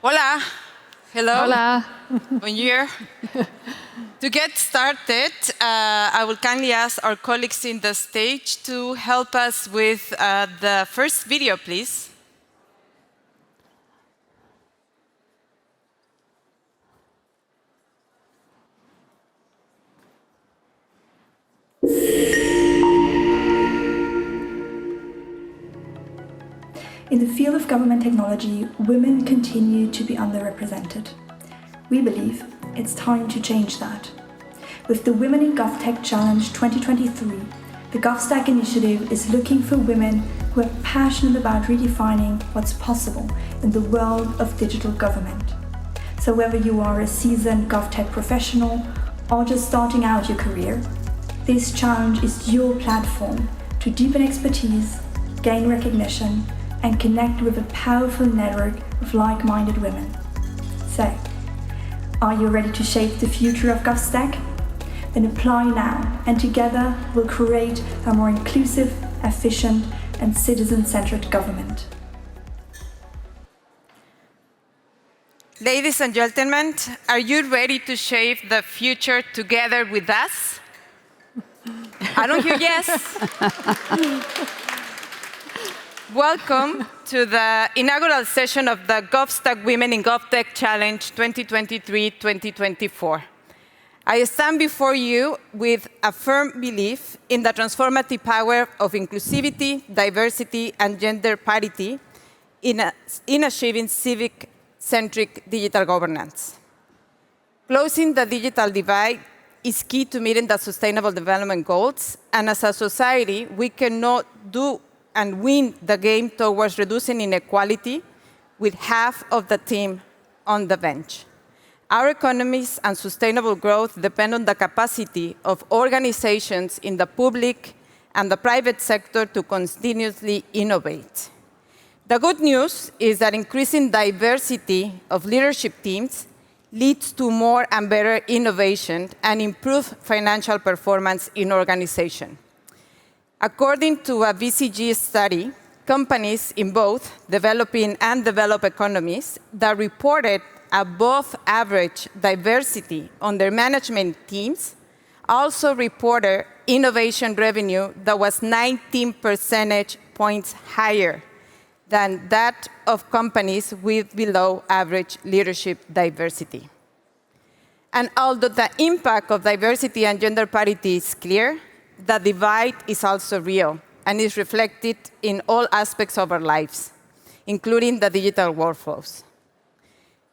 Hola. Hello. Hola. Bonjour. To get started, I will kindly ask our colleagues in the stage to help us with the first video, please. In the field of government technology, women continue to be underrepresented. We believe it's time to change that. With the Women in GovTech Challenge 2023, the GovStack initiative is looking for women who are passionate about redefining what's possible in the world of digital government. So whether you are a seasoned GovTech professional or just starting out your career, this challenge is your platform to deepen expertise, gain recognition, and connect with a powerful network of like-minded women. So, are you ready to shape the future of GovStack? Then apply now, and together we'll create a more inclusive, efficient, and citizen-centered government. Ladies and gentlemen, are you ready to shape the future together with us? I don't hear yes. Welcome to the inaugural session of the GovStack Women in GovTech Challenge 2023-2024. I stand before you with a firm belief in the transformative power of inclusivity, diversity, and gender parity in achieving civic-centric digital governance. Closing the digital divide is key to meeting the Sustainable Development Goals, and as a society, we cannot do and win the game towards reducing inequality with half of the team on the bench. Our economies and sustainable growth depend on the capacity of organizations in the public and the private sector to continuously innovate. The good news is that increasing diversity of leadership teams leads to more and better innovation and improved financial performance in organizations. According to a BCG study, companies in both developing and developed economies that reported above average diversity on their management teams also reported innovation revenue that was 19 percentage points higher than that of companies with below average leadership diversity. And although the impact of diversity and gender parity is clear, the divide is also real and is reflected in all aspects of our lives, including the digital workflows.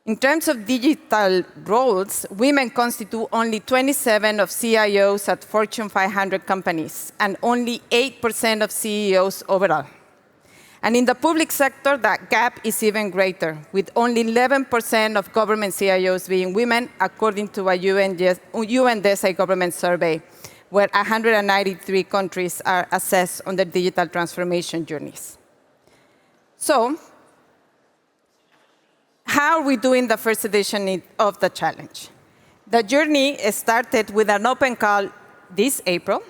In terms of digital roles, women constitute only 27% of CIOs at Fortune 500 companies and only 8% of CEOs overall. And in the public sector, that gap is even greater, with only 11% of government CIOs being women, according to a UNDESA government survey, where 193 countries are assessed on their digital transformation journeys. So, how are we doing the first edition of the challenge? The journey started with an open call this April,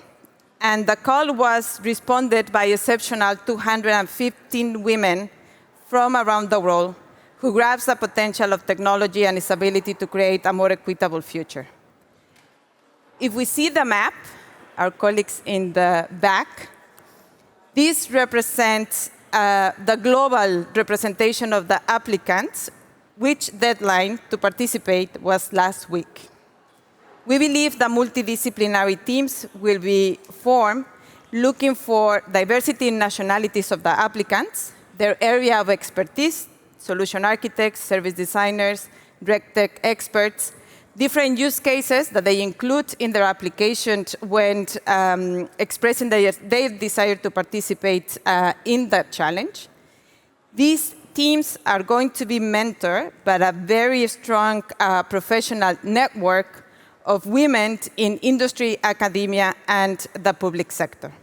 and the call was responded by exceptional 215 women from around the world who grasp the potential of technology and its ability to create a more equitable future. If we see the map, our colleagues in the back, this represents the global representation of the applicants, which deadline to participate was last week. We believe that multidisciplinary teams will be formed looking for diversity in nationalities of the applicants, their area of expertise, solution architects, service designers, GovTech experts, different use cases that they include in their application when expressing their desire to participate in the challenge. These teams are going to be mentored by a very strong professional network of women in industry, academia, and the public sector.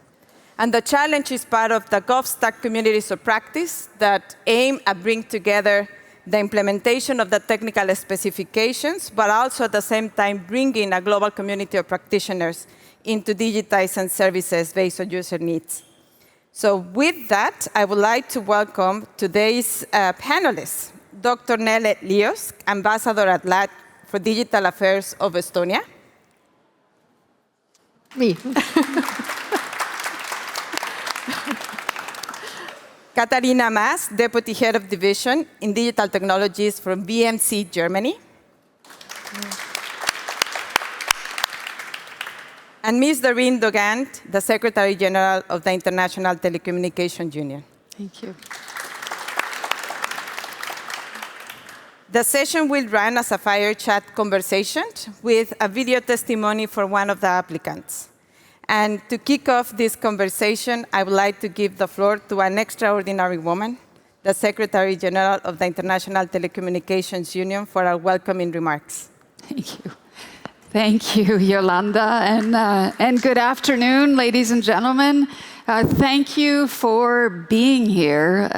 And the challenge is part of the GovStack communities of practice that aim at bringing together the implementation of the technical specifications, but also at the same time bringing a global community of practitioners into digitizing services based on user needs. So with that, I would like to welcome today's panelists. Dr. Nele Lios, Ambassador at Large for Digital Affairs of Estonia. Me. Katharina Maas, Deputy Head of Division in Digital Technologies from BMC, Germany. And Ms. Doreen Dogant, the Secretary General of the International Telecommunication Union. Thank you. The session will run as a fire chat conversation with a video testimony for one of the applicants. And to kick off this conversation, I would like to give the floor to an extraordinary woman, the Secretary General of the International Telecommunications Union, for our welcoming remarks. Thank you. Thank you, Yolanda, and good afternoon, ladies and gentlemen. Thank you for being here.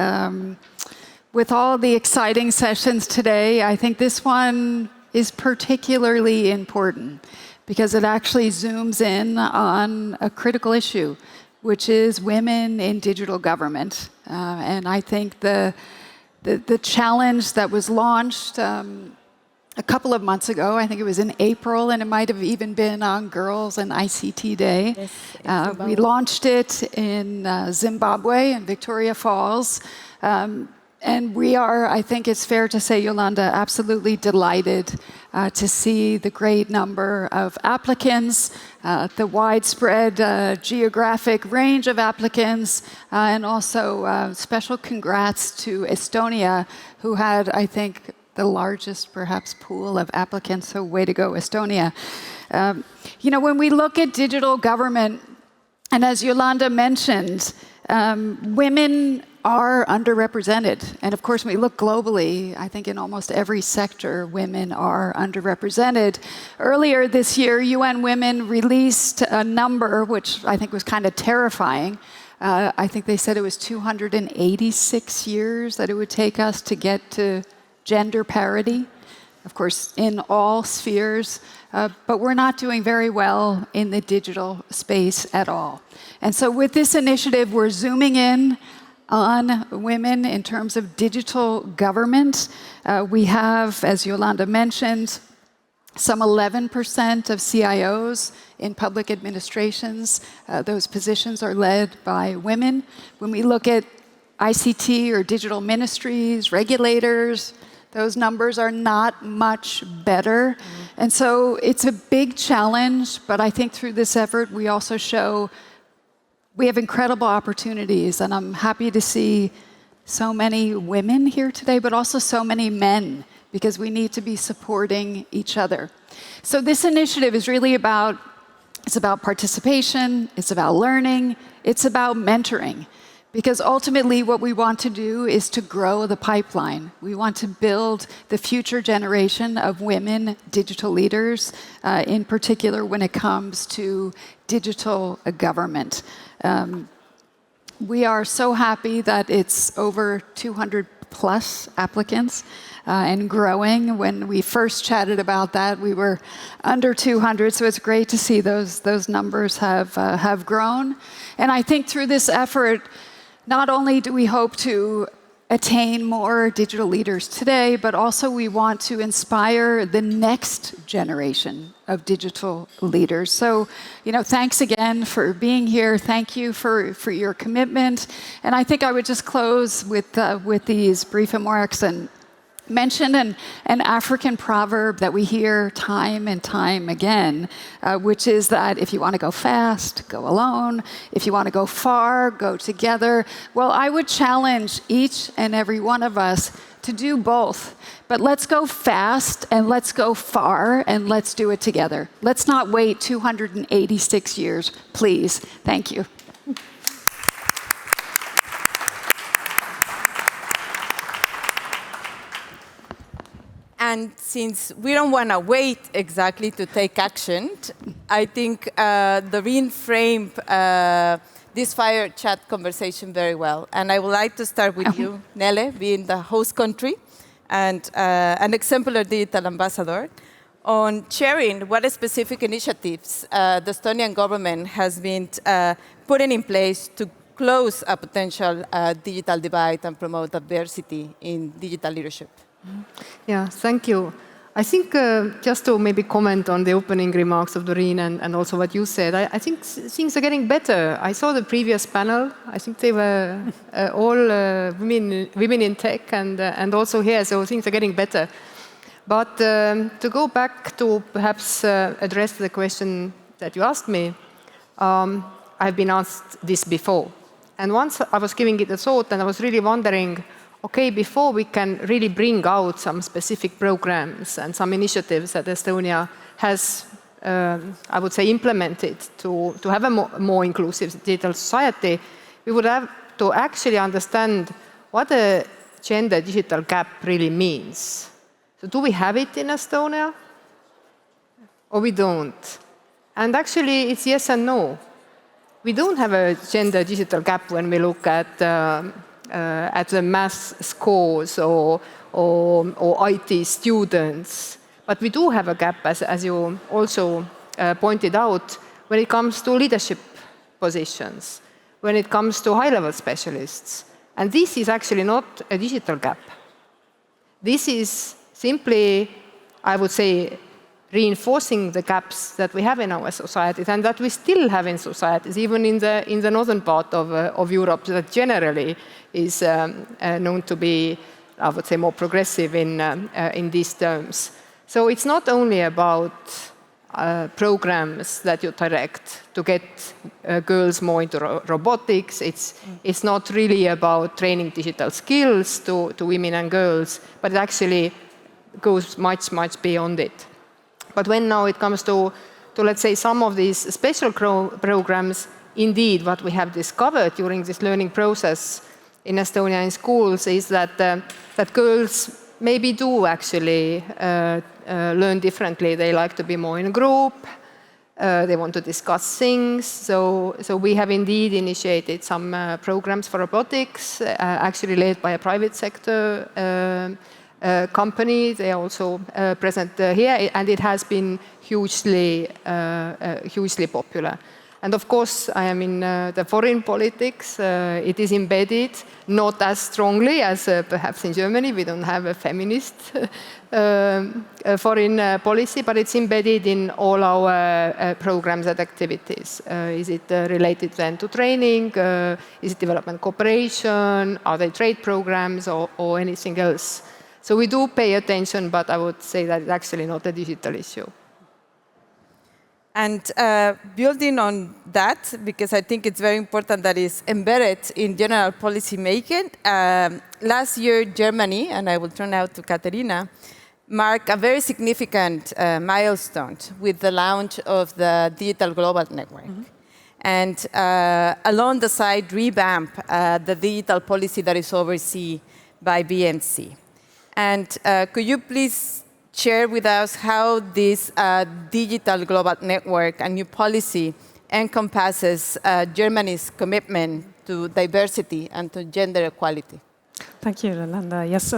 With all the exciting sessions today, I think this one is particularly important because it actually zooms in on a critical issue, which is women in digital government. And I think the challenge that was launched a couple of months ago, I think it was in April, and it might have even been on Girls and ICT Day. Yes, we launched it in Zimbabwe, in Victoria Falls. And we are, I think it's fair to say, Yolanda, absolutely delighted to see the great number of applicants, the widespread geographic range of applicants, and also special congrats to Estonia, who had, I think, the largest, perhaps, pool of applicants. So way to go, Estonia. You know, when we look at digital government, and as Yolanda mentioned, women are underrepresented. And of course, when we look globally, I think in almost every sector, women are underrepresented. Earlier this year, UN Women released a number, which I think was kind of terrifying. I think they said it was 286 years that it would take us to get to gender parity, of course, in all spheres. But we're not doing very well in the digital space at all. And so with this initiative, we're zooming in on women in terms of digital government. We have, as Yolanda mentioned, some 11% of CIOs in public administrations. Those positions are led by women. When we look at ICT or digital ministries, regulators, those numbers are not much better. And so it's a big challenge, but I think through this effort, we also show we have incredible opportunities, and I'm happy to see so many women here today, but also so many men, because we need to be supporting each other. So this initiative is really about, it's about participation, it's about learning, it's about mentoring. Because ultimately what we want to do is to grow the pipeline. We want to build the future generation of women digital leaders, in particular when it comes to digital government. We are so happy that it's over 200 plus applicants and growing. When we first chatted about that, we were under 200, so it's great to see those numbers have grown. And I think through this effort, not only do we hope to attain more digital leaders today, but also we want to inspire the next generation of digital leaders. So, you know, thanks again for being here. Thank you for your commitment. And I think I would just close with these brief remarks and mention an African proverb that we hear time and time again, which is that if you want to go fast, go alone. If you want to go far, go together. Well, I would challenge each and every one of us to do both. But let's go fast and let's go far and let's do it together. Let's not wait 286 years, please. Thank you. And since we don't want to wait exactly to take action, I think Doreen framed this fire chat conversation very well. And I would like to start with you, Nele, being the host country and an exemplar digital ambassador, on sharing what specific initiatives the Estonian government has been putting in place to close a potential digital divide and promote diversity in digital leadership. Yeah, thank you. I think just to maybe comment on the opening remarks of Doreen and also what you said, I think things are getting better. I saw the previous panel. I think they were all women in tech and also here, so things are getting better. But to go back to perhaps address the question that you asked me, I've been asked this before. And once I was giving it a thought and I was really wondering, okay, before we can really bring out some specific programs and some initiatives that Estonia has, I would say, implemented to have a more inclusive digital society, we would have to actually understand what a gender digital gap really means. So do we have it in Estonia? Or we don't? And actually, it's yes and no. We don't have a gender digital gap when we look at the math scores or IT students. But we do have a gap, as you also pointed out, when it comes to leadership positions, when it comes to high-level specialists. And this is actually not a digital gap. This is simply, I would say, reinforcing the gaps that we have in our societies and that we still have in societies, even in the northern part of Europe, that generally is known to be, I would say, more progressive in these terms. So it's not only about programs that you direct to get girls more into robotics. It's not really about training digital skills to women and girls, but it actually goes much, much beyond it. But when now it comes to let's say, some of these special programs, indeed, what we have discovered during this learning process in Estonia in schools is that girls maybe do actually learn differently. They like to be more in a group. They want to discuss things. So we have indeed initiated some programs for robotics, actually led by a private sector company. They are also present here, and it has been hugely popular. And of course, I am in the foreign politics. It is embedded, not as strongly as perhaps in Germany. We don't have a feminist foreign policy, but it's embedded in all our programs and activities. Is it related then to training? Is it development cooperation? Are they trade programs or anything else? So we do pay attention, but I would say that it's actually not a digital issue. And building on that, because I think it's very important that it's embedded in general policy making, last year Germany, and I will turn now to Katerina, marked a very significant milestone with the launch of the Digital Global Network. Mm-hmm. And along the side, revamp the digital policy that is overseen by BMC. And could you please share with us how this digital global network and new policy encompasses Germany's commitment to diversity and to gender equality? Thank you, Yolanda. Yes,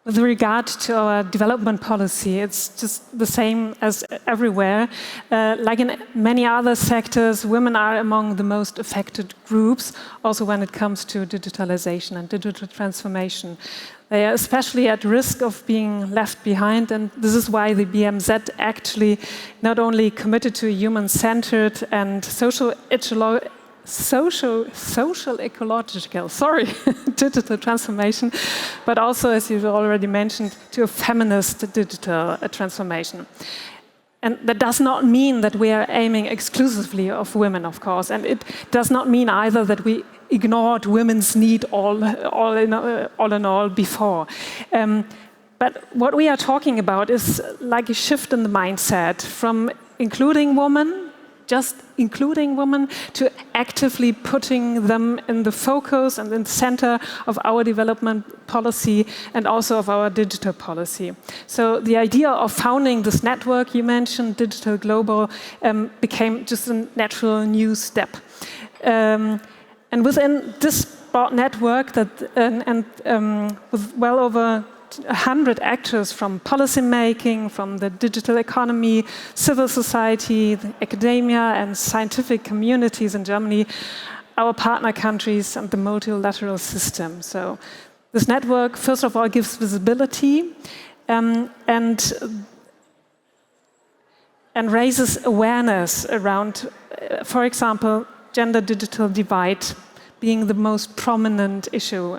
with regard to our development policy, it's just the same as everywhere. Like in many other sectors, women are among the most affected groups, also when it comes to digitalization and digital transformation. They are especially at risk of being left behind, and this is why the BMZ actually not only committed to a human-centered and social ecological, digital transformation, but also, as you've already mentioned, to a feminist digital transformation. And that does not mean that we are aiming exclusively of women, of course, and it does not mean either that we ignored women's need all in all before. But what we are talking about is like a shift in the mindset from including women, just including women, to actively putting them in the focus and in the center of our development policy and also of our digital policy. So the idea of founding this network you mentioned, Digital Global, became just a natural new step. And within this broad network, with well over 100 actors from policymaking, from the digital economy, civil society, academia, and scientific communities in Germany, our partner countries, and the multilateral system. So This network, first of all, gives visibility and raises awareness around, for example, gender-digital divide being the most prominent issue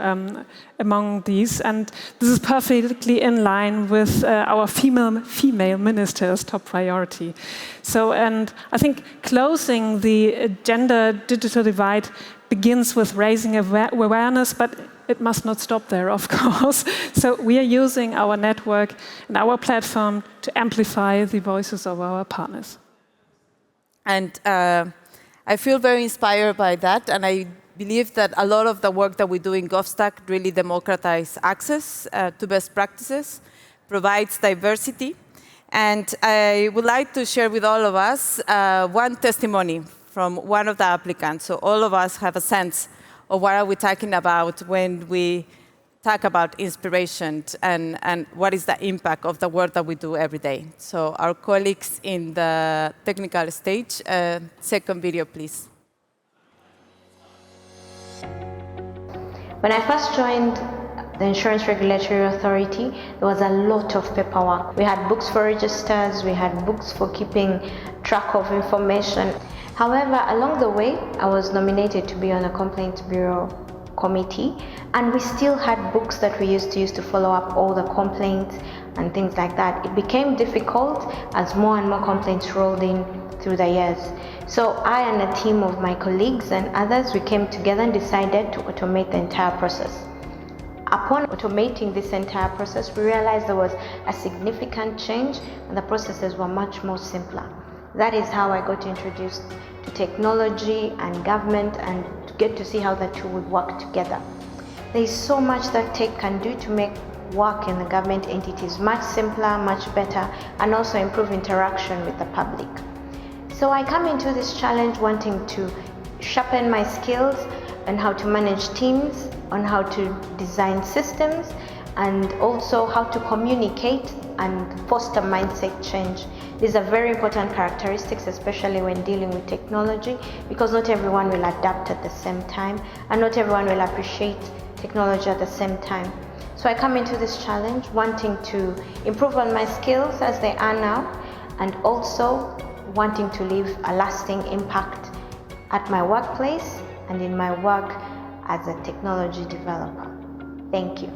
among these. And this is perfectly in line with our female minister's top priority. So, and I think closing the gender-digital divide begins with raising awareness, but it must not stop there, of course. So we are using our network and our platform to amplify the voices of our partners. And I feel very inspired by that, and I believe that a lot of the work that we do in GovStack really democratize access to best practices, provides diversity. And I would like to share with all of us one testimony from one of the applicants, so all of us have a sense of what are we talking about when we talk about inspiration and what is the impact of the work that we do every day. So our colleagues in the technical stage, second video, please. When I first joined the Insurance Regulatory Authority, there was a lot of paperwork. We had books for registers, we had books for keeping track of information. However, along the way, I was nominated to be on a complaints bureau committee, and we still had books that we used to use to follow up all the complaints and things like that. It became difficult as more and more complaints rolled in through the years. So I and a team of my colleagues and others, we came together and decided to automate the entire process. Upon automating this entire process, we realized there was a significant change and the processes were much more simpler. That is how I got introduced to technology and government and to get to see how the two would work together. There is so much that tech can do to make work in the government entities much simpler, much better, and also improve interaction with the public. So I come into this challenge wanting to sharpen my skills on how to manage teams, on how to design systems, and also how to communicate and foster mindset change. These are very important characteristics, especially when dealing with technology, because not everyone will adapt at the same time, and not everyone will appreciate technology at the same time. So I come into this challenge wanting to improve on my skills as they are now, and also wanting to leave a lasting impact at my workplace and in my work as a technology developer. Thank you.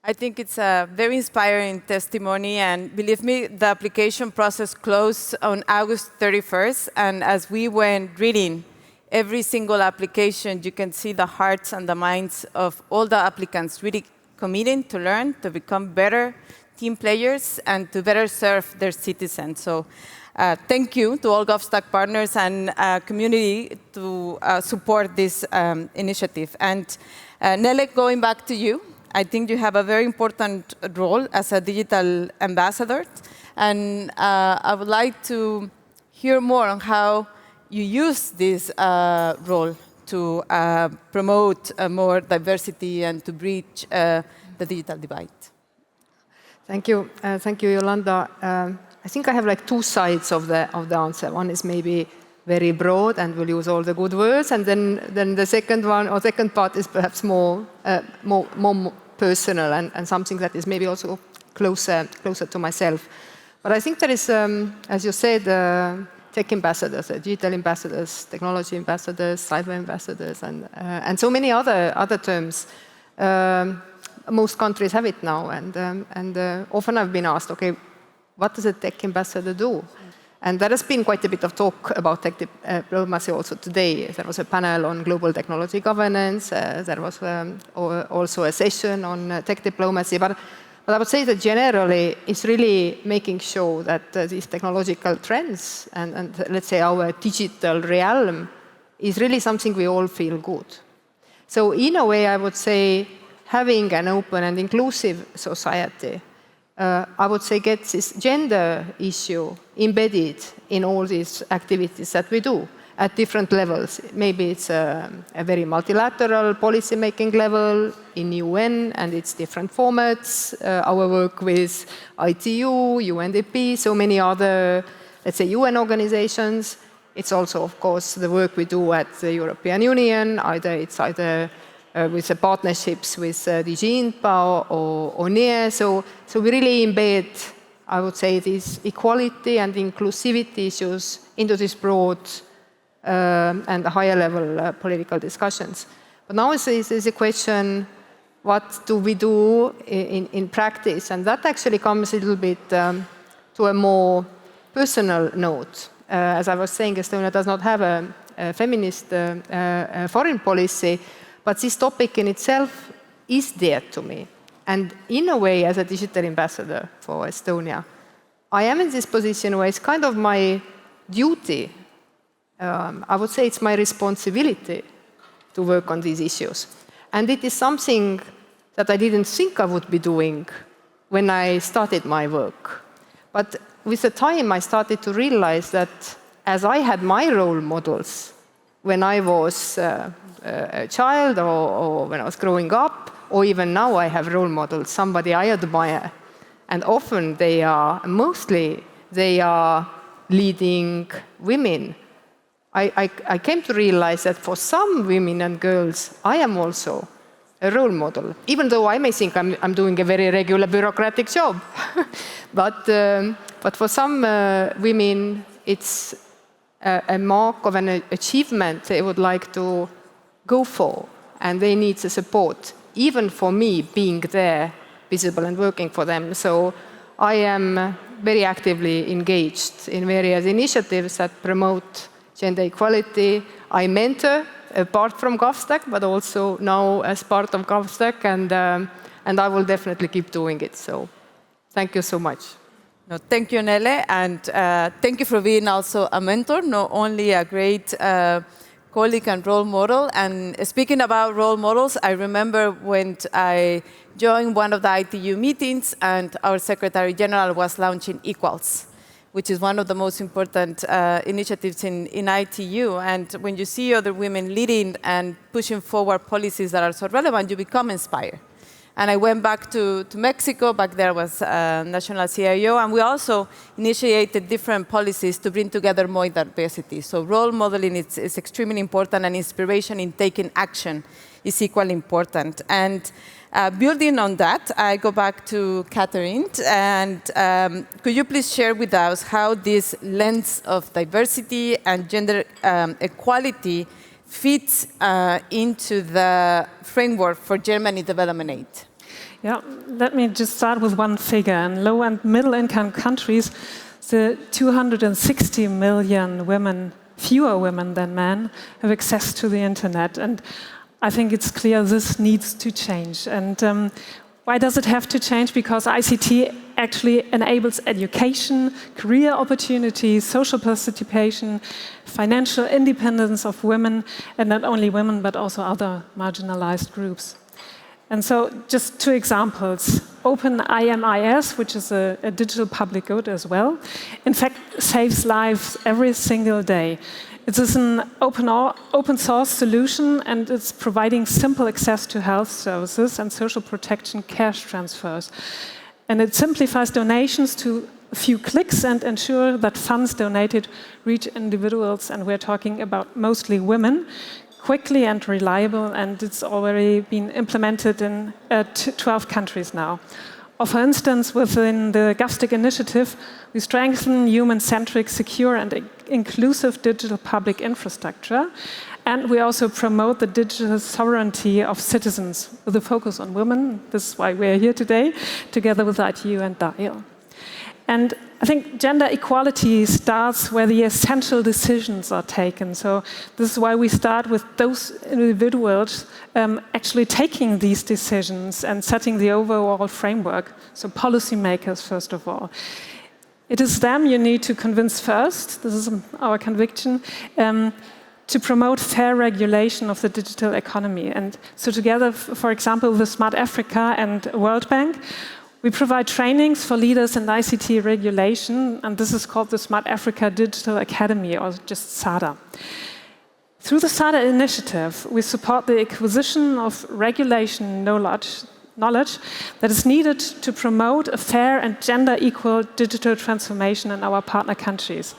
I think it's a very inspiring testimony, and believe me, the application process closed on August 31st, and as we went reading every single application, you can see the hearts and the minds of all the applicants really committing to learn, to become better team players, and to better serve their citizens. So thank you to all GovStack partners and community to support this initiative. And Nele, going back to you, I think you have a very important role as a digital ambassador. And I would like to hear more on how you use this role to promote more diversity and to bridge the digital divide. Thank you, Yolanda. I think I have like two sides of the answer. One is maybe very broad and will use all the good words, and then the second part is perhaps more personal and something that is maybe also closer to myself. But I think there is, as you said, tech ambassadors, digital ambassadors, technology ambassadors, cyber ambassadors, and so many other terms. Most countries have it now, and often I've been asked, okay, what does a tech ambassador do? And there has been quite a bit of talk about tech diplomacy also today. There was a panel on global technology governance. There was also a session on tech diplomacy. But I would say that generally it's really making sure that these technological trends and let's say our digital realm is really something we all feel good. So in a way, I would say having an open and inclusive society, I would say, gets this gender issue embedded in all these activities that we do at different levels. Maybe it's a very multilateral policy-making level in UN and its different formats, our work with ITU, UNDP, so many other, let's say, UN organizations. It's also, of course, the work we do at the European Union, it's either with the partnerships with DG INPA or NIE. So we really embed, I would say, these equality and inclusivity issues into these broad and higher level political discussions. But now there's a question, what do we do in practice? And that actually comes a little bit to a more personal note. As I was saying, Estonia does not have a feminist foreign policy, but this topic in itself is dear to me. And in a way, as a digital ambassador for Estonia, I am in this position where it's kind of my duty. I would say it's my responsibility to work on these issues. And it is something that I didn't think I would be doing when I started my work. But with the time, I started to realize that as I had my role models when I was a child or when I was growing up, or even now I have role models, somebody I admire. And often mostly they are leading women. I came to realize that for some women and girls, I am also a role model, even though I may think I'm doing a very regular bureaucratic job. But for some women, it's a mark of an achievement they would like to go for, and they need the support, even for me being there, visible and working for them. So I am very actively engaged in various initiatives that promote gender equality. I mentor, apart from GovStack, but also now as part of GovStack, and I will definitely keep doing it. So thank you so much. No, thank you, Nele, and thank you for being also a mentor, not only a great colleague and role model. And speaking about role models, I remember when I joined one of the ITU meetings and our Secretary General was launching Equals, which is one of the most important initiatives in ITU. And when you see other women leading and pushing forward policies that are so relevant, you become inspired. And I went back to Mexico. Back there was national CIO, and we also initiated different policies to bring together more diversity. So role modeling is extremely important, and inspiration in taking action is equally important. And building on that, I go back to Catherine, and could you please share with us how this lens of diversity and gender equality fits into the framework for Germany development aid? Yeah, let me just start with one figure. In low and middle income countries, the 260 million women, fewer women than men, have access to the internet. And I think it's clear this needs to change. And why does it have to change? Because ICT actually enables education, career opportunities, social participation, financial independence of women, and not only women, but also other marginalized groups. And so just two examples. Open IMIS, which is a digital public good as well, in fact saves lives every single day. It is an open source solution, and it's providing simple access to health services and social protection cash transfers. And it simplifies donations to a few clicks and ensure that funds donated reach individuals, and we're talking about mostly women, quickly and reliable, and it's already been implemented in 12 countries now. Or for instance, within the GovStack initiative, we strengthen human-centric, secure and inclusive digital public infrastructure, and we also promote the digital sovereignty of citizens with a focus on women. This is why we're here today, together with ITU and DIAL. And I think gender equality starts where the essential decisions are taken. So this is why we start with those individuals actually taking these decisions and setting the overall framework. So policymakers, first of all. It is them you need to convince first, this is our conviction, to promote fair regulation of the digital economy. And so together, for example, with Smart Africa and World Bank, we provide trainings for leaders in ICT regulation, and this is called the Smart Africa Digital Academy, or just SADA. Through the SADA initiative, we support the acquisition of regulation knowledge that is needed to promote a fair and gender-equal digital transformation in our partner countries.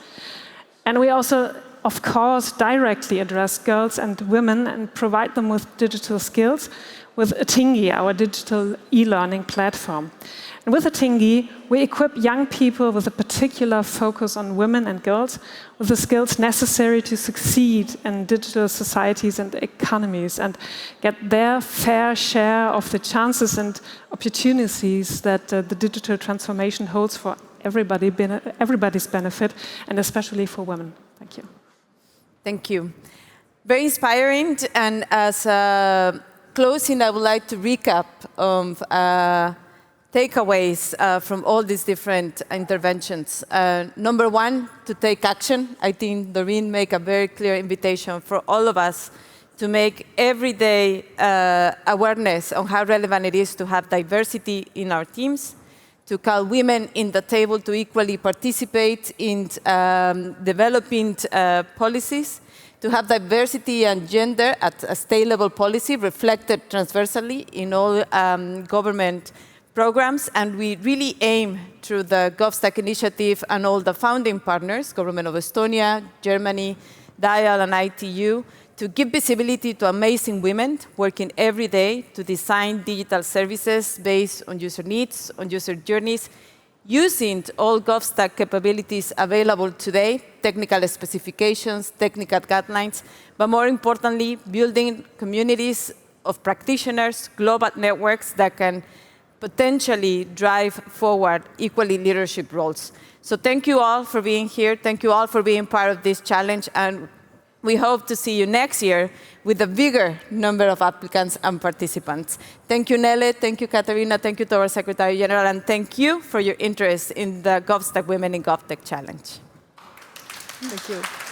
And we also of course, directly address girls and women and provide them with digital skills with Atingi, our digital e-learning platform. And with Atingi, we equip young people with a particular focus on women and girls with the skills necessary to succeed in digital societies and economies and get their fair share of the chances and opportunities that the digital transformation holds for everybody's benefit, and especially for women. Thank you. Thank you. Very inspiring, and as a closing, I would like to recap takeaways from all these different interventions. Number one, to take action. I think Doreen made a very clear invitation for all of us to make everyday awareness on how relevant it is to have diversity in our teams, to call women in the table to equally participate in developing policies, to have diversity and gender at a state-level policy reflected transversally in all government programs, and we really aim through the GovStack initiative and all the founding partners, Government of Estonia, Germany, DIAL, and ITU, to give visibility to amazing women working every day to design digital services based on user needs, on user journeys, using all GovStack capabilities available today, technical specifications, technical guidelines, but more importantly, building communities of practitioners, global networks that can potentially drive forward equally leadership roles. So thank you all for being here. Thank you all for being part of this challenge. And we hope to see you next year with a bigger number of applicants and participants. Thank you, Nele. Thank you, Katarina. Thank you to our Secretary General. And thank you for your interest in the GovStack Women in GovTech Challenge. Thank you.